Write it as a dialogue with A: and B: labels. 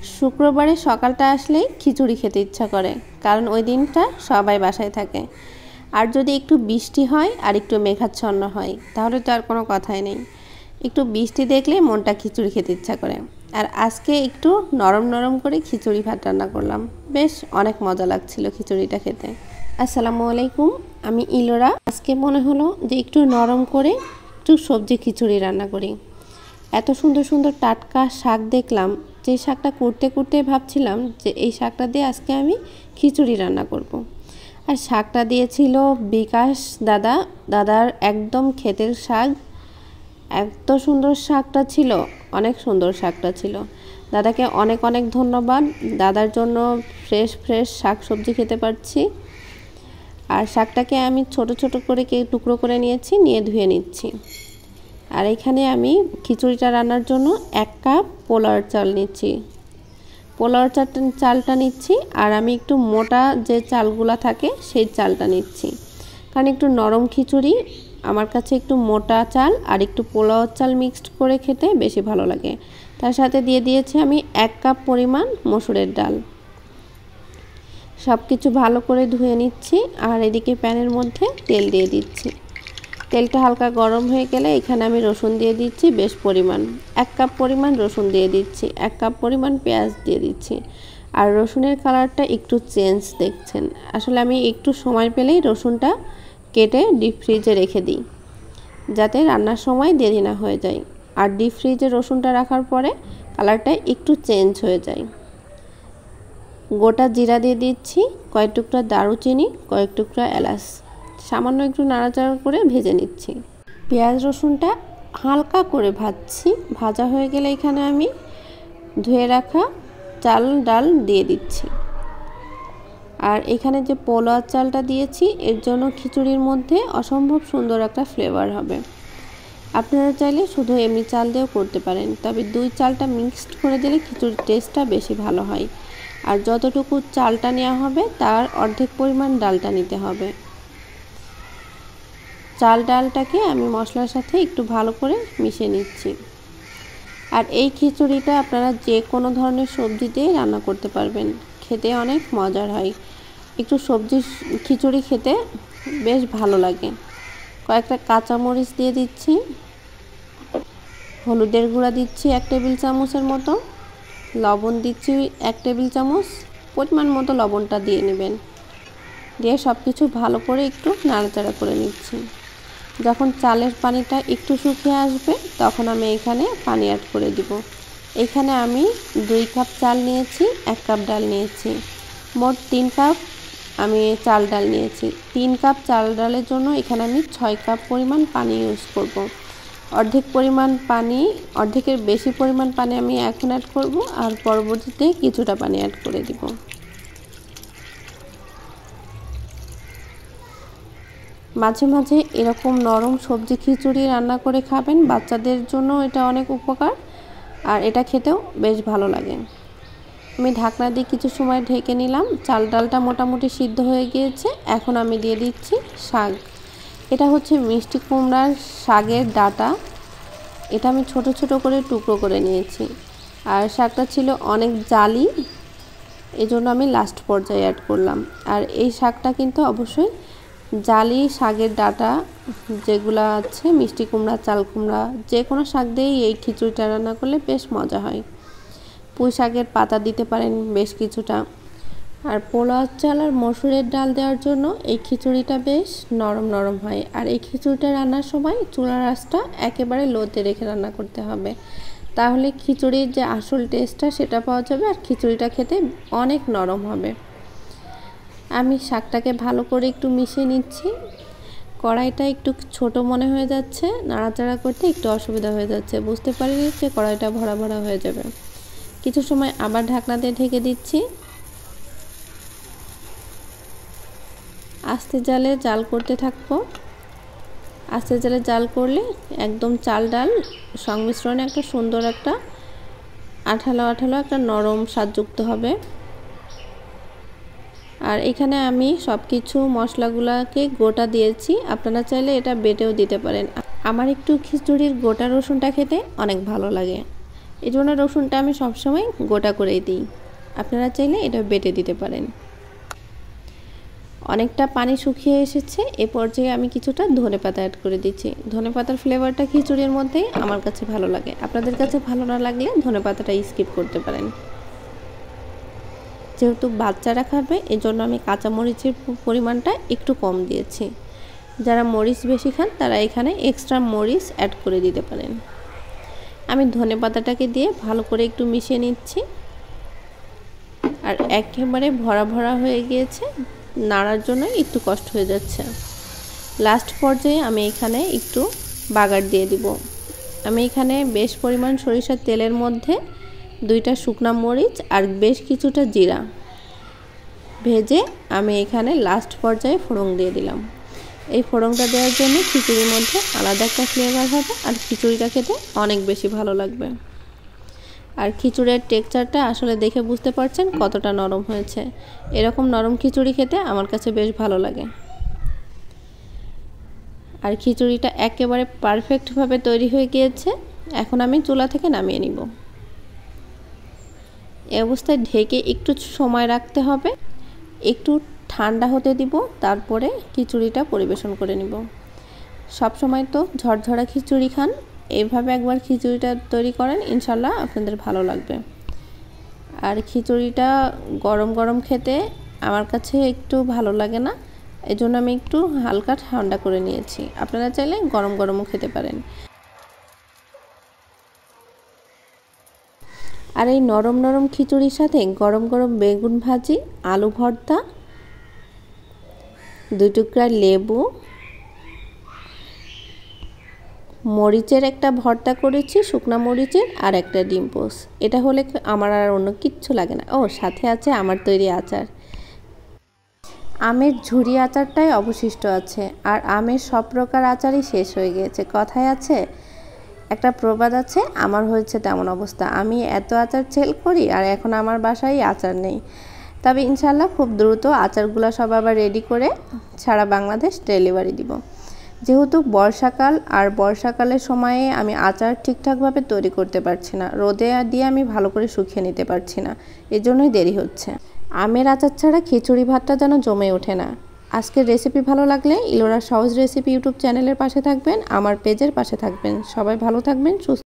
A: শুক্রবারে সকালটা আসলেই খিচুড়ি খেতে ইচ্ছা করে, কারণ ওই দিনটা সবাই বাসায় থাকে। আর যদি একটু বৃষ্টি হয় আর একটু মেঘাচ্ছন্ন হয় তাহলে তো আর কোনো কথাই নেই। একটু বৃষ্টি দেখলে মনটা খিচুড়ি খেতে ইচ্ছা করে। আর আজকে একটু নরম নরম করে খিচুড়ি ভাত রান্না করলাম, বেশ অনেক মজা লাগছিল খিচুড়িটা খেতে। আসসালামু আলাইকুম, আমি ইলোরা। আজকে মনে হলো যে একটু নরম করে একটু সবজি খিচুড়ি রান্না করি। এত সুন্দর সুন্দর টাটকা শাক দেখলাম, যে শাকটা করতে করতে ভাবছিলাম যে এই শাকটা দিয়ে আজকে আমি খিচুড়ি রান্না করব। আর শাকটা দিয়েছিল বিকাশ দাদার একদম ক্ষেতের শাক। এত সুন্দর শাকটা ছিল, অনেক সুন্দর শাকটা ছিল। দাদাকে অনেক অনেক ধন্যবাদ, দাদার জন্য ফ্রেশ ফ্রেশ শাক সবজি খেতে পারছি। আর শাকটাকে আমি ছোট ছোট করে টুকরো করে নিয়েছি, নিয়ে ধুয়ে নিচ্ছি। আর এখানে আমি খিচুড়িটা রান্নার জন্য 1 কাপ পোলাওর চাল নিচ্ছি। পোলাওর চালটা নিচ্ছি, আর আমি একটু মোটা যে চালগুলা থাকে সেই চালটা নিচ্ছি, কারণ একটু নরম খিচুড়ি আমার কাছে একটু মোটা চাল আর একটু পোলাওর চাল মিক্সড করে খেতে বেশি ভালো লাগে। তার সাথে দিয়ে দিয়েছি আমি 1 কাপ পরিমাণ মসুরের ডাল। সব কিছু ভালো করে ধুয়ে নিচ্ছি, আর এদিকে প্যানের মধ্যে তেল দিয়ে দিচ্ছি। তেলটা হালকা গরম হয়ে গেলে এখানে আমি রসুন দিয়ে দিচ্ছি বেশ পরিমাণ, 1 কাপ পরিমাণ রসুন দিয়ে দিচ্ছি, 1 কাপ পরিমাণ পেঁয়াজ দিয়ে দিচ্ছি। আর রসুনের কালারটা একটু চেঞ্জ দেখছেন। আসলে আমি একটু সময় পেলেই রসুনটা কেটে ডিপ ফ্রিজে রেখে দিই, যাতে রান্নার সময় দেরি না হয়ে যায়। আর ডিপ ফ্রিজে রসুনটা রাখার পরে কালারটা একটু চেঞ্জ হয়ে যায়। গোটা জিরা দিয়ে দিচ্ছি, কয়েক টুকরা দারুচিনি, কয়েক টুকরা এলাচ, সামান্য একটু নাড়াচাড়া করে ভেজে নিচ্ছি। পেঁয়াজ রসুনটা হালকা করে ভাজছি। ভাজা হয়ে গেলে এখানে আমি ধুয়ে রাখা চাল ডাল দিয়ে দিচ্ছি। আর এখানে যে পোলাওর চালটা দিয়েছি এর জন্য খিচুড়ির মধ্যে অসম্ভব সুন্দর একটা ফ্লেভার হবে। আপনারা চাইলে শুধু এমনি চাল দিয়েও করতে পারেন, তবে 2 চালটা মিক্সড করে দিলে খিচুড়ির টেস্টটা বেশি ভালো হয়। আর যতটুকু চালটা নেওয়া হবে তার অর্ধেক পরিমাণ ডালটা নিতে হবে। চাল ডালটাকে আমি মশলার সাথে একটু ভালো করে মিশিয়ে নিচ্ছি। আর এই খিচুড়িটা আপনারা যে কোনো ধরনের সবজি দিয়ে রান্না করতে পারবেন, খেতে অনেক মজার হয়। একটু সবজি খিচুড়ি খেতে বেশ ভালো লাগে। কয়েকটা কাঁচামরিচ দিয়ে দিচ্ছি, হলুদের গুঁড়া দিচ্ছি 1 টেবিল চামচের মতো, লবণ দিচ্ছি 1 টেবিল চামচ, পরিমাণ মতো লবণটা দিয়ে নেবেন। দিয়ে সব কিছু ভালো করে একটু নাড়াচাড়া করে নিচ্ছি। যখন চালের পানিটা একটু শুকিয়ে আসবে তখন আমি এখানে পানি অ্যাড করে দিব। এখানে আমি 2 কাপ চাল নিয়েছি, 1 কাপ ডাল নিয়েছি, মোট 3 কাপ আমি চাল ডাল নিয়েছি। 3 কাপ চাল ডালের জন্য এখানে আমি 6 কাপ পরিমাণ পানি ইউজ করব। অর্ধেক পরিমাণ পানি, অর্ধেকের বেশি পরিমাণ পানি আমি এখন অ্যাড করব, আর পরবর্তীতে কিছুটা পানি অ্যাড করে দিব। মাঝে মাঝে এরকম নরম সবজি খিচুড়ি রান্না করে খাবেন, বাচ্চাদের জন্য এটা অনেক উপকার, আর এটা খেতেও বেশ ভালো লাগে। আমি ঢাকনা দিয়ে কিছু সময় ঢেকে নিলাম। চাল ডালটা মোটামুটি সিদ্ধ হয়ে গিয়েছে। এখন আমি দিয়ে দিচ্ছি শাক। এটা হচ্ছে মিষ্টি কুমড়ার শাকের ডাঁটা। এটা আমি ছোট ছোট করে টুকরো করে নিয়েছি। আর শাকটা ছিল অনেক জালি, এজন্য আমি লাস্ট পর্যায়ে অ্যাড করলাম। আর এই শাকটা কিন্তু অবশ্যই জালি শাকের ডাঁটা যেগুলো আছে, মিষ্টি কুমড়া, চাল কুমড়া, যে কোনো শাক দিয়েই এই খিচুড়িটা রান্না করলে বেশ মজা হয়। পুঁই শাকের পাতা দিতে পারেন বেশ কিছুটা। আর পোলাওর চাল আর মসুরের ডাল দেওয়ার জন্য এই খিচুড়িটা বেশ নরম নরম হয়। আর এই খিচুড়িটা রান্নার সময় চুলার আঁচটা একেবারে লোতে রেখে রান্না করতে হবে, তাহলে খিচুড়ির যে আসল টেস্টটা সেটা পাওয়া যাবে, আর খিচুড়িটা খেতে অনেক নরম হবে। আমি শাকটাকে ভালো করে একটু মিশিয়ে নিচ্ছি। কড়াইটা একটু ছোট মনে হয়ে যাচ্ছে, নাড়াচাড়া করতে একটু অসুবিধা হয়ে যাচ্ছে, বুঝতে পারিনি যে কড়াইটা ভরা ভরা হয়ে যাবে। কিছু সময় আবার ঢাকনা দিয়ে ঢেকে দিচ্ছি। আস্তে জালে জাল করতে থাকবো। আস্তে জালে জাল করলে একদম চাল ডাল সংমিশ্রণে একটা সুন্দর একটা আঠালো আঠালো একটা নরম স্বাদযুক্ত হবে। আর এখানে আমি সব কিছু মশলাগুলোকে গোটা দিয়েছি, আপনারা চাইলে এটা বেটেও দিতে পারেন। আমার একটু খিচুড়ির গোটা রসুনটা খেতে অনেক ভালো লাগে। এই জন্য রসুনটা আমি সবসময় গোটা করেই দিই, আপনারা চাইলে এটা বেটে দিতে পারেন। অনেকটা পানি শুকিয়ে এসেছে, এ পর্যায়ে আমি কিছুটা ধনেপাতা অ্যাড করে দিচ্ছি। ধনেপাতার ফ্লেভারটা খিচুড়ির মধ্যেই আমার কাছে ভালো লাগে, আপনাদের কাছে ভালো না লাগলে ধনেপাতাটা স্কিপ করতে পারেন। যেহেতু বাচ্চারা খাবে এজন্য আমি কাঁচামরিচের পরিমাণটা একটু কম দিয়েছি। যারা মরিচ বেশি খান তারা এখানে এক্সট্রা মরিচ অ্যাড করে দিতে পারেন। আমি ধনেপাতাটাকে দিয়ে ভালো করে একটু মিশিয়ে নিচ্ছি। আর একেবারে ভরা ভরা হয়ে গিয়েছে, নাড়ার জন্য একটু কষ্ট হয়ে যাচ্ছে। লাস্ট পর্যায়ে আমি এখানে একটু বাগার দিয়ে দিব। আমি এখানে বেশ পরিমাণ সরিষার তেলের মধ্যে 2টা শুকনা মরিচ আর বেশ কিছুটা জিরা ভেজে আমি এখানে লাস্ট পর্যায়ে ফোড়ন দিয়ে দিলাম। এই ফোড়নটা দেওয়ার জন্য খিচুড়ির মধ্যে আলাদা একটা ফ্লেভার হবে আর খিচুড়িটা খেতে অনেক বেশি ভালো লাগবে। আর খিচুড়ির টেক্সচারটা আসলে দেখে বুঝতে পারছেন কতটা নরম হয়েছে। এরকম নরম খিচুড়ি খেতে আমার কাছে বেশ ভালো লাগে। আর খিচুড়িটা একেবারে পারফেক্টভাবে তৈরি হয়ে গিয়েছে। এখন আমি চুলা থেকে নামিয়ে নিব। এই অবস্থায় ঢেকে একটু সময় রাখতে হবে, একটু ঠান্ডা হতে দিব, তারপরে খিচুড়িটা পরিবেশন করে নিব। সব সময় তো ঝরঝরা খিচুড়ি খান, এইভাবে একবার খিচুড়িটা তৈরি করেন, ইনশাল্লাহ আপনাদের ভালো লাগবে। আর খিচুড়িটা গরম গরম খেতে আমার কাছে একটু ভালো লাগে না, এজন্য আমি একটু হালকা ঠান্ডা করে নিয়েছি। আপনারা চাইলে গরম গরমও খেতে পারেন। আর এই নরম নরম খিচুড়ির সাথে গরম গরম বেগুন ভাজি, আলু ভর্তা, 2 টুকরা লেবু, মরিচের একটা ভর্তা করেছি শুকনা মরিচের, আর একটা ডিম পোস্ট। এটা হলে আমার আর অন্য কিচ্ছু লাগে না। ও সাথে আছে আমার তৈরি আচার। আমের ঝুরি আচারটাই অবশিষ্ট আছে, আর আমের সব প্রকার আচারই শেষ হয়ে গিয়েছে। কথায় আছে, একটা প্রবাদ আছে, আমার হয়েছে তেমন অবস্থা। আমি এত আচার সেল করি আর এখন আমার বাসায় আচার নেই। তবে ইনশাল্লাহ খুব দ্রুত আচারগুলো সব আবার রেডি করে সারা বাংলাদেশ ডেলিভারি দিব। যেহেতু বর্ষাকাল, আর বর্ষাকালের সময়ে আমি আচার ঠিকঠাকভাবে তৈরি করতে পারছি না, রোদে দিয়ে আমি ভালো করে শুকিয়ে নিতে পারছি না, এজন্যই দেরি হচ্ছে। আমের আচার ছাড়া খিচুড়ি ভাতটা যেন জমে ওঠে না। আজকের রেসিপি ভালো লাগলে ইলোরা সহজ রেসিপি ইউটিউব চ্যানেলের পাশে থাকবেন, আমার পেজের পাশে থাকবেন। সবাই ভালো থাকবেন, সুস্থ